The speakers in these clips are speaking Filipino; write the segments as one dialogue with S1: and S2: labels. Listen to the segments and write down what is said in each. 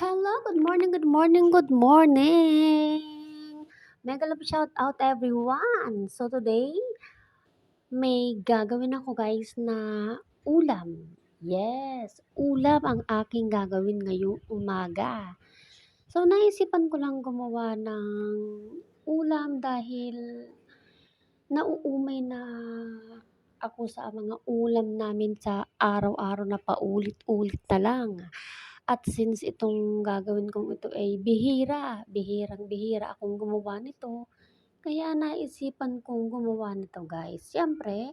S1: Hello, good morning, good morning, good morning. Mega love shout out everyone. So today, may gagawin ako guys na ulam. Yes, ulam ang aking gagawin ngayong umaga. So naisipan ko lang gumawa ng ulam dahil nauumay na ako sa mga ulam namin sa araw-araw na paulit-ulit na lang. At since itong gagawin kong ito ay bihirang-bihira akong gumawa nito, kaya naisipan kong gumawa nito guys. Siyempre,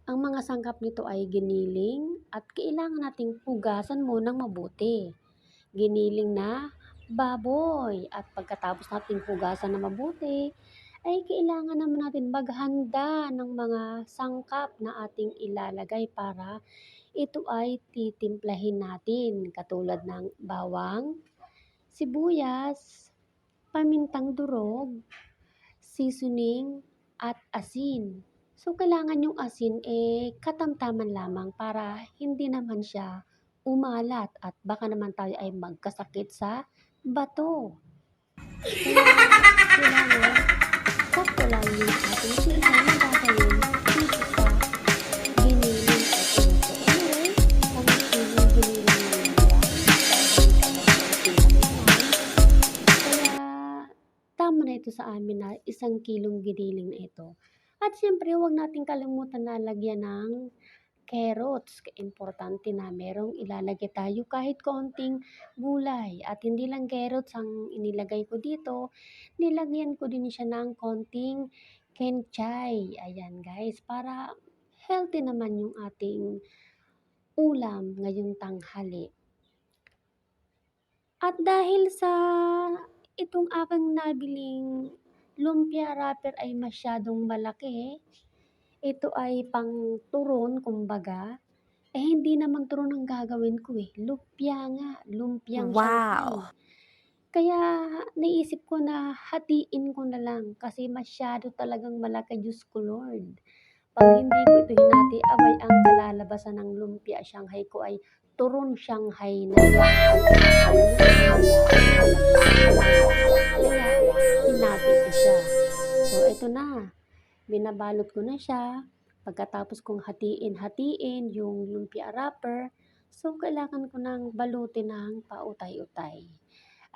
S1: ang mga sangkap nito ay giniling at kailangan nating hugasan munang mabuti. Giniling na baboy at pagkatapos nating hugasan na mabuti, ay kailangan naman natin maghanda ng mga sangkap na ating ilalagay para ito ay titimplahin natin katulad ng bawang, sibuyas, pamintang durog, seasoning, at asin. So, kailangan yung asin katamtaman lamang para hindi naman siya umalat at baka naman tayo ay magkasakit sa bato. Kaya, kailangan sakto lang yung ating sila na gagawin dito sa giniling o puso. Anyway, ang giniling na yan kaya tama na ito sa amin na 1 kilong giniling na ito. At siyempre, huwag nating kalimutan na lagyan ng carrots. Importante na merong ilalagay tayo kahit konting gulay. At hindi lang carrots ang inilagay ko dito, nilagyan ko din siya ng konting kenchay. Ayan guys, para healthy naman yung ating ulam ngayong tanghali. At dahil sa itong aking nabiling lumpia wrapper ay masyadong malaki, ito ay pang turon kumbaga, hindi naman turon ang gagawin ko lumpia nga, lumpiang Shanghai.
S2: Wow!
S1: Kaya naisip ko na hatiin ko na lang kasi masyado talagang malaki, Diyos ko Lord. 'Pag hindi ko ito hinati, abay ang kalalabasan ng lumpia Shanghai ko ay turon Shanghai na. Kaya hinati ko siya. So ito na, binabalot ko na siya. Pagkatapos kong hatiin yung lumpia wrapper, so kailangan ko nang balutin ng pautay-utay.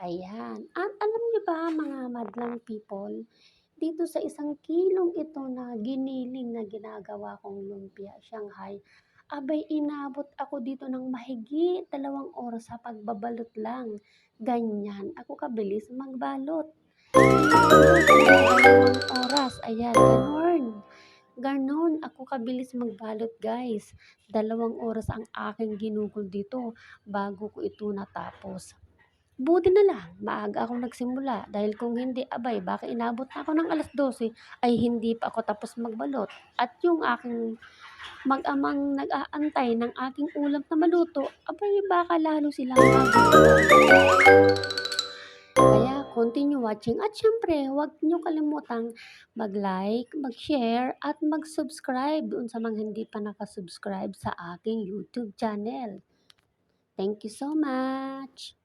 S1: Ayan. At alam niyo ba mga madlang people, dito sa 1 kilong ito na giniling na ginagawa kong lumpia Shanghai, abay inabot ako dito ng mahigit 2 oras sa pagbabalot lang. Ganyan ako kabilis magbalot. 2 oras, ayan, ganon ako kabilis magbalot guys. 2 oras ang aking ginugol dito bago ko ito natapos. Buti na lang, maaga akong nagsimula dahil kung hindi, abay, baka inabot na ako ng 12:00 ay hindi pa ako tapos magbalot. At yung aking mag-amang nag-aantay ng aking ulam na maluto, abay, baka lalo silang magugutom. Kaya continue watching at syempre, huwag niyo kalimutang mag-like, mag-share at mag-subscribe doon sa mga hindi pa nakasubscribe sa aking YouTube channel. Thank you so much!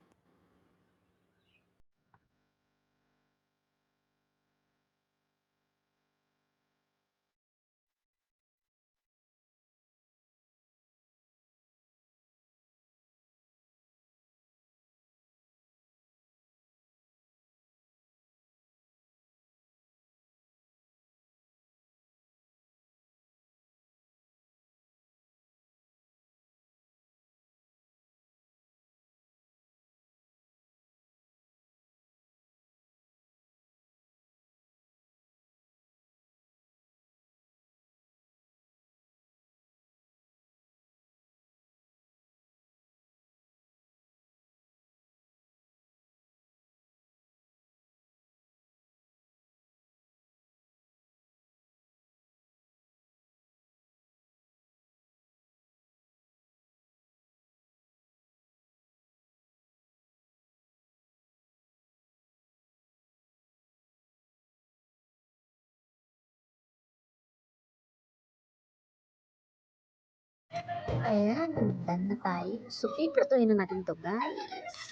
S1: Ayan, done na tayo. So, iprituin na natin to guys.